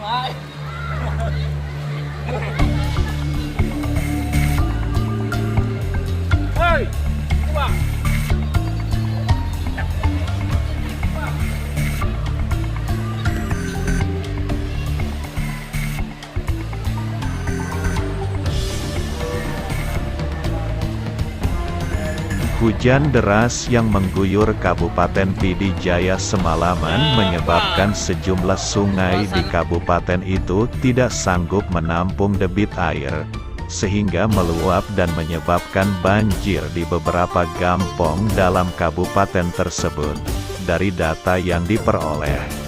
Hei, coba. Hujan deras yang mengguyur Kabupaten Pidi Jaya semalaman menyebabkan sejumlah sungai di kabupaten itu tidak sanggup menampung debit air, sehingga meluap dan menyebabkan banjir di beberapa gampong dalam kabupaten tersebut. Dari data yang diperoleh,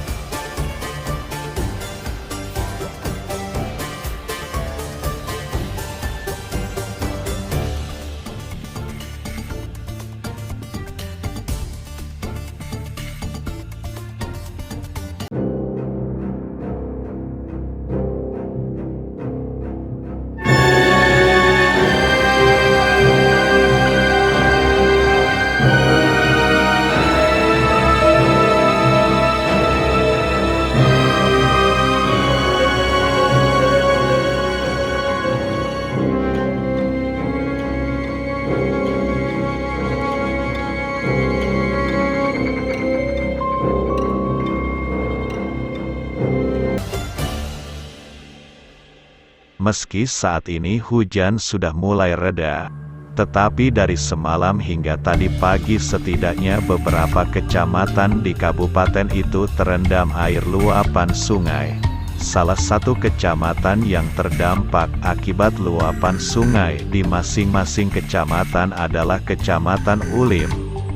meski saat ini hujan sudah mulai reda, tetapi dari semalam hingga tadi pagi setidaknya beberapa kecamatan di kabupaten itu terendam air luapan sungai. Salah satu kecamatan yang terdampak akibat luapan sungai di masing-masing kecamatan adalah Kecamatan Ulim.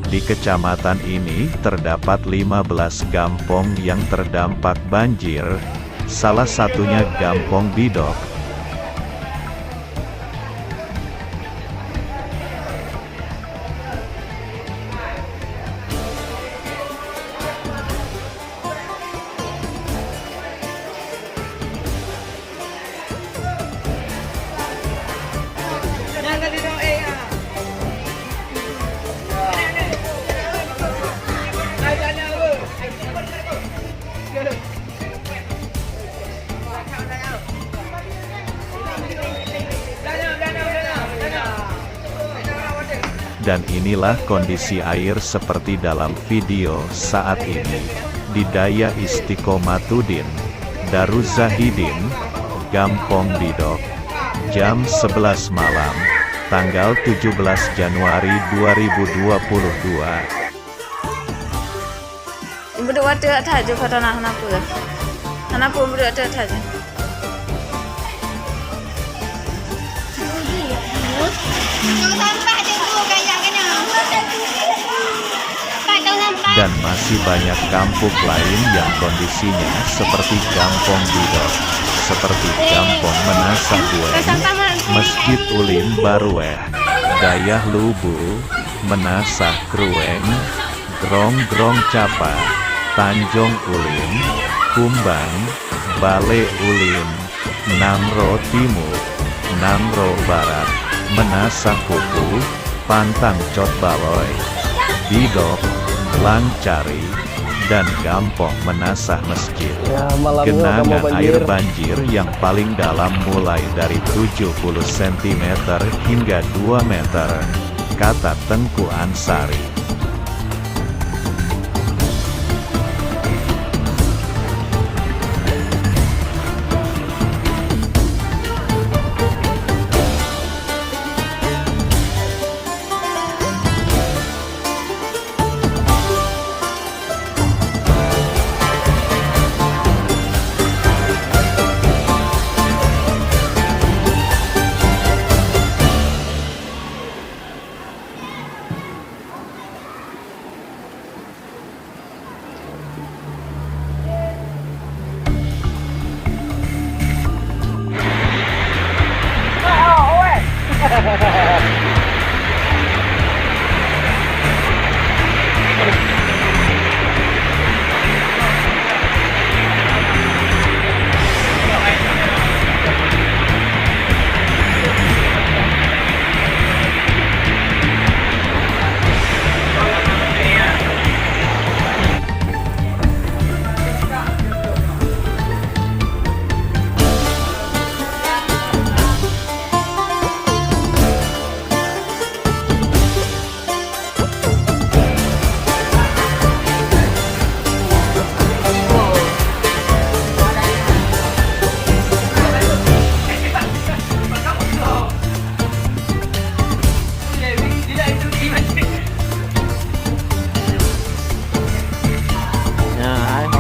Di kecamatan ini terdapat 15 gampong yang terdampak banjir, salah satunya Gampong Bidok. Dan inilah kondisi air seperti dalam video saat ini. Di Daya Istiqomatuddin, Daruzahidin, Gampong Bidok, jam 11 malam, tanggal 17 Januari 2022. Berdua tidak tahu kata anak pun berdua tidak tahu. Dan masih banyak kampung lain yang kondisinya seperti Gampong Bidok, seperti Gampong Menasahueng, Masjid Ulim Barueh, Dayah Lubu, Menasah Krueng, Grong-Grong Capa, Tanjung Ulim, Kumbang, Bale Ulim, Namro Timur, Namro Barat, Menasah Pupu, Pantang Cotbaloy, Bidok, Langcari, dan Gampong Menasah Masjid. Genangan air banjir yang paling dalam mulai dari 70 cm hingga 2 meter, kata Tengku Ansari.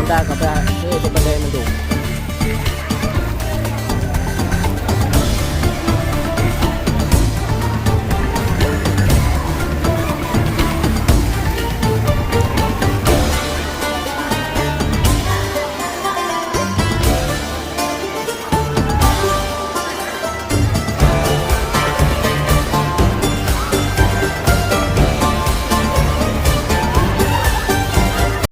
Honda sampai daripada mendung.